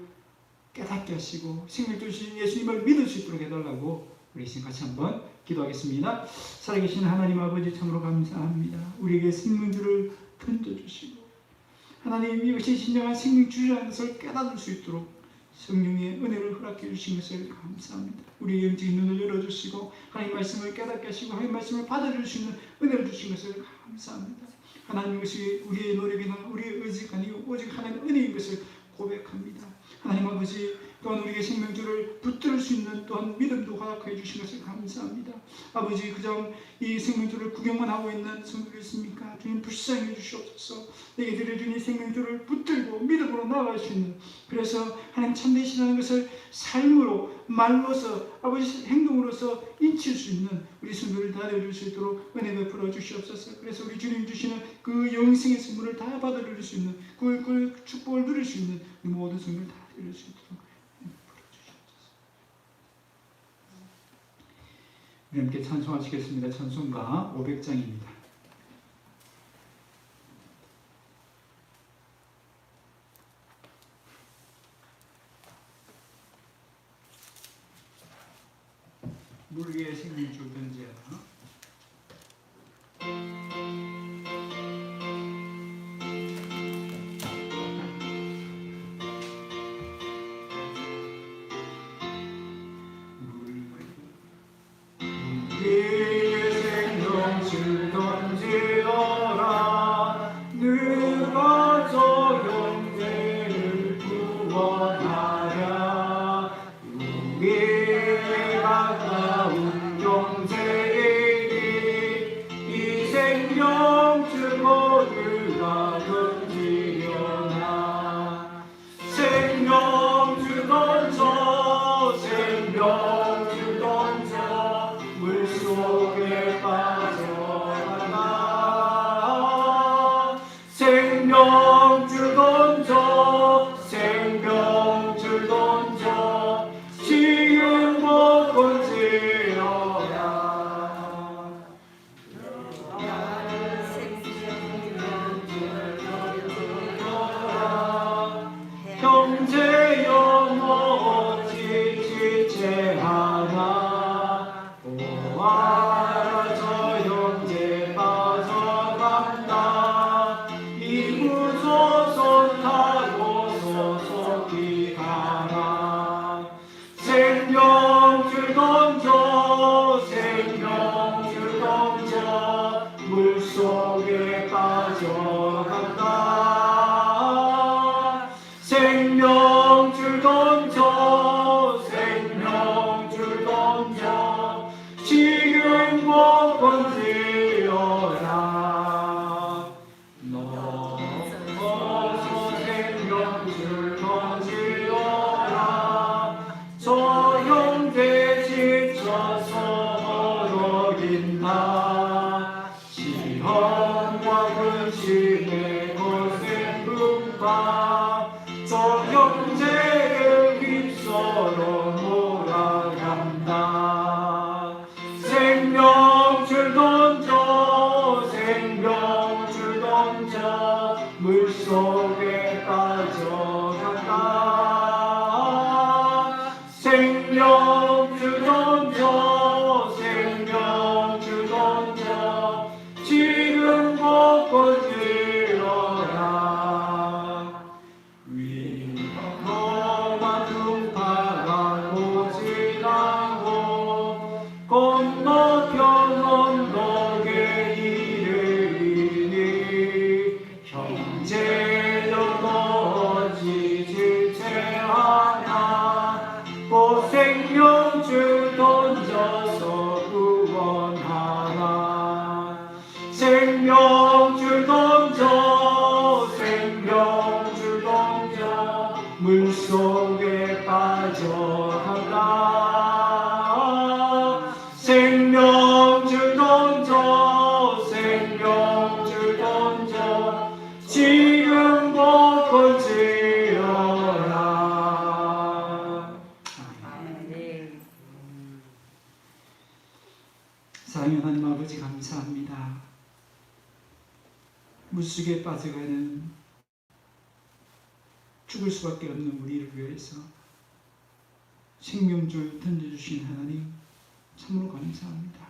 Speaker 2: 깨닫게 하시고 생명줄 주신 예수님을 믿을 수 있도록 해달라고 우리 지금 같이 한번 기도하겠습니다. 살아계신 하나님 아버지 참으로 감사합니다. 우리에게 생명줄을 던져주시고 하나님 이것이 진정한 생명줄이라는 것을 깨닫을 수 있도록 성령의 은혜를 허락해 주신 것을 감사합니다. 우리의 영적인 눈을 열어주시고 하나님 말씀을 깨닫게 하시고 하나님 말씀을 받아줄 수 있는 은혜를 주신 것을 감사합니다. 하나님 이것이 우리의 노력이나 우리의 의지가 아니고 오직 하나님의 은혜인 것을 고백합니다. 하나님 아버지 또한 우리에게 생명줄을 붙들 수 있는 또한 믿음도 허락해 주신 것을 감사합니다. 아버지 그저 이 생명줄을 구경만 하고 있는 성도들 있습니까? 주님 불쌍히 주시옵소서. 내게 드려준 이 생명줄을 붙들고 믿음으로 나아갈 수 있는 그래서 하나님 참되시다는 것을 삶으로 말로서 아버지 행동으로서 인칠 수 있는 우리 성도를 다 되어줄 수 있도록 은혜 베풀어 주시옵소서. 그래서 우리 주님 주시는 그 영생의 선물을 다 받아들일 수 있는 그 축복을 누릴 수 있는 우리 모든 성도를 다 되어줄 수 있도록 우리 함께 찬송하시겠습니다. 찬송가 500장입니다. 물 위에 생명줄 던지라.
Speaker 1: 위에 생명줄 던지어라. 누가 저 형제를 구원하랴. 우리의 가까운 형제이니 이 생명줄 모두가 던지려나. 생명줄 던져 생명줄 던져 물속에 빠져간다. 생명줄 던져 생명줄 던져 지금 못 건지어라. 형제 영혼 지체 하나 보아라. 저 형제 빠져간다. 이구조선 타고서 속히 가라. 생명줄 던져 생명줄 던져 물속에 빠져간다. 생명줄 던져 생명줄 던져 지금 못 건지어라. 넘어서 생명줄 던지어라. 저 형제 지쳐서 어긴다. 시험과 근심의 고생 분파 저 형제를 휩쓸어 몰아간다. 생명줄 던져 생명줄 던져 물속에 빠져간다. 생명줄 던져 생명줄 던져 지금 못 건지어라. 위험한 풍파가 고지나고 건너편 언덕에 이르리니 형제여 너지 지체하나. 또 생명줄 던져서 구원하라. 생명줄 던져 생명줄 던져 물속에 빠져간다. 생명줄 던져 생명줄 던져 지금 못 건지어라.
Speaker 3: 아멘.
Speaker 2: 사랑하는 하나님 아버지 감사합니다. 물속에 빠져가는 죽을 수밖에 없는 우리를 위해서 생명줄 던져주신 하나님 참으로 감사합니다.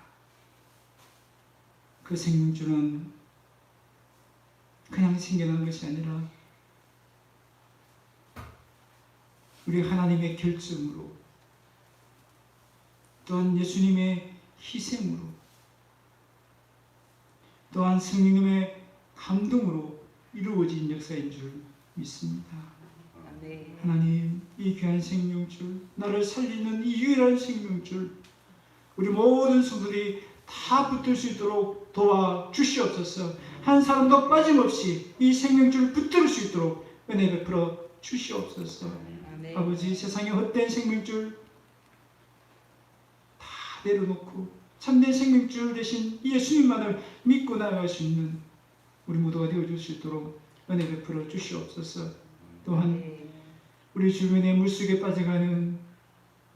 Speaker 2: 그 생명줄은 그냥 생겨난 것이 아니라 우리 하나님의 결정으로, 또한 예수님의 희생으로, 또한 성령님의 감동으로 이루어진 역사인 줄 믿습니다.
Speaker 3: 아멘.
Speaker 2: 하나님, 이 귀한 생명줄, 나를 살리는 이 유일한 생명줄, 우리 모든 성도들이 다 붙들 수 있도록 도와주시옵소서. 한 사람도 빠짐없이 이 생명줄을 붙들 수 있도록 은혜 베풀어 주시옵소서.
Speaker 3: 아멘.
Speaker 2: 아버지, 세상의 헛된 생명줄 다 내려놓고 참된 생명줄 대신 예수님만을 믿고 나아갈 수 있는 우리 모두가 되어줄 수 있도록 은혜 베풀어 주시옵소서. 또한
Speaker 3: 네.
Speaker 2: 우리 주변의 물속에 빠져가는,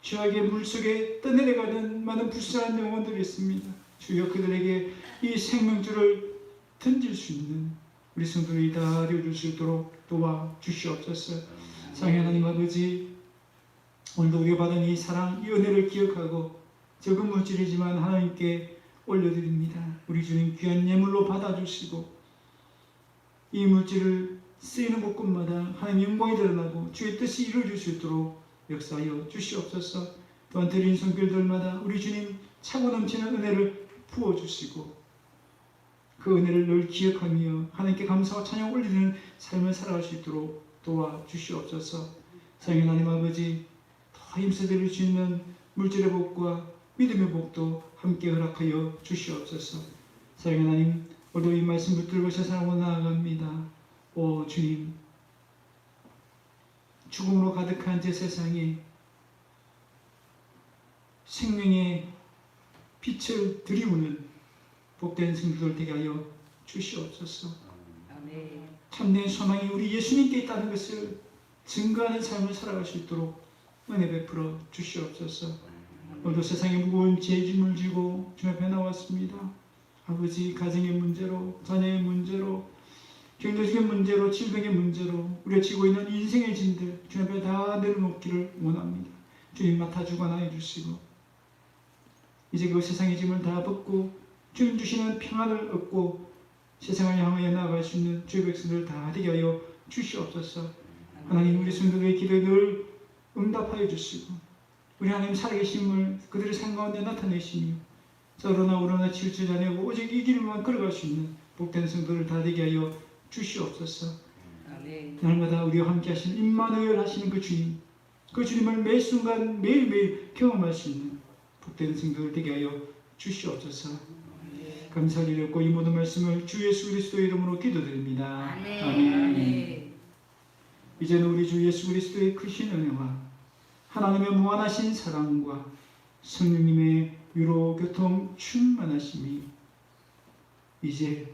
Speaker 2: 죄악의 물속에 떠내려가는 많은 불쌍한 영혼들이 있습니다. 주여, 그들에게 이 생명줄을 던질 수 있는 우리 성도들이 다 되어줄 수 있도록 도와주시옵소서. 사랑의 하나님 아버지, 오늘도 우리가 받은 이 사랑, 이 은혜를 기억하고 적은 물질이지만 하나님께 올려드립니다. 우리 주님 귀한 예물로 받아주시고 이 물질을 쓰이는 곳곳마다 하나님 영광이 드러나고 주의 뜻이 이루어질 수 있도록 역사하여 주시옵소서. 또한 드린 손길들마다 우리 주님 차고 넘치는 은혜를 부어주시고 그 은혜를 늘 기억하며 하나님께 감사와 찬양 올리는 삶을 살아갈 수 있도록 도와주시옵소서. 사랑의 하나님 아버지, 더 힘써드릴 수 있는 물질의 복과 믿음의 복도 함께 허락하여 주시옵소서. 사랑의 하나님, 오늘도 이 말씀 붙들고 세상으로 나아갑니다. 오 주님, 죽음으로 가득한 제 세상에 생명의 빛을 들이우는 복된 성도들 되게 하여 주시옵소서.
Speaker 3: 아멘.
Speaker 2: 참된 소망이 우리 예수님께 있다는 것을 증거하는 삶을 살아갈 수 있도록 은혜 베풀어 주시옵소서. 오늘도 세상에 무거운 죄짐을 지고 주 앞에 나왔습니다. 아버지, 가정의 문제로, 자녀의 문제로, 경제적인 문제로, 질병의 문제로 우리가 지고 있는 인생의 짐들 주 앞에 다 내려놓기를 원합니다. 주님 맡아 주관하여 주시고 이제 그 세상의 짐을 다 벗고 주님 주시는 평안을 얻고 세상을 향하여 나아갈 수 있는 주의 백성들 다 되게 하여 주시옵소서. 하나님, 우리 성도들의 기도에 늘 응답하여 주시고 우리 하나님 살아계심을 그들의 삶 가운데 나타내시며 저러나 우러나 치우치지 않고 오직 이 길만 걸어갈 수 있는 복된 성도를 다 되게 하여 주시옵소서.
Speaker 3: 아멘.
Speaker 2: 날마다 우리와 함께 하시는 임마누엘 하시는 그 주님, 그 주님을 매 순간 매일매일 경험할 수 있는 복된 성도들 되게 하여 주시옵소서. 감사를 드렸고 이 모든 말씀을 주 예수 그리스도의 이름으로 기도드립니다.
Speaker 3: 아멘.
Speaker 2: 이제는 우리 주 예수 그리스도의 크신 은혜와 하나님의 무한하신 사랑과 성령님의 위로 교통 충만하심이 이제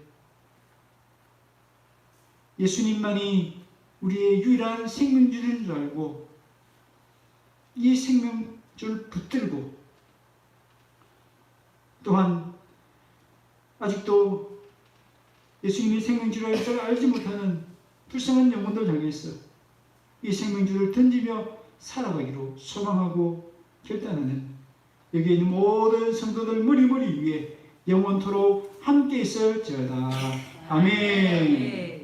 Speaker 2: 예수님만이 우리의 유일한 생명줄인 줄 알고 이 생명줄 붙들고 또한 아직도 예수님이 생명줄을 잘 알지 못하는 불쌍한 영혼들 향해서 이 생명줄을 던지며 살아가기로 소망하고 결단하는 여기에 있는 모든 성도들 머리 위에 영원토록 함께 있을지어다. 아멘.